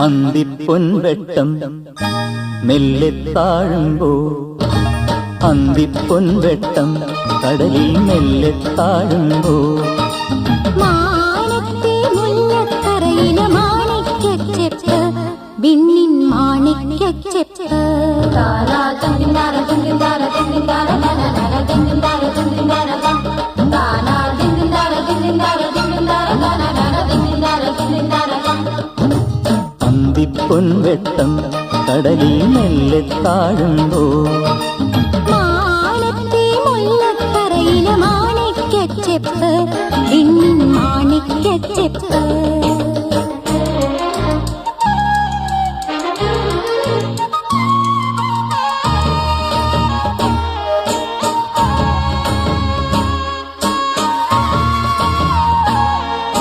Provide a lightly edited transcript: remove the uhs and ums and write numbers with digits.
അന്തിപ്പൊൻവെട്ടം മെല്ലെ താഴുമ്പോ, അന്തിപ്പൊൻവെട്ടം കടലിൽ മെല്ലെ താഴുമ്പോ, മാനത്തെ മുല്ലക്കരയിലെ മാണിക്യച്ചെപ്പ് വിണ്ണിൻ മാണിക്യച്ചെപ്പ്. അന്തിപ്പൊൻവെട്ടം കടലിൽ മെല്ലെ താഴുമ്പോ, മാനത്തെ മുല്ലക്കരയിലെ മാണിക്യച്ചെപ്പ് വിണ്ണിൻ മാണിക്യച്ചെപ്പ്.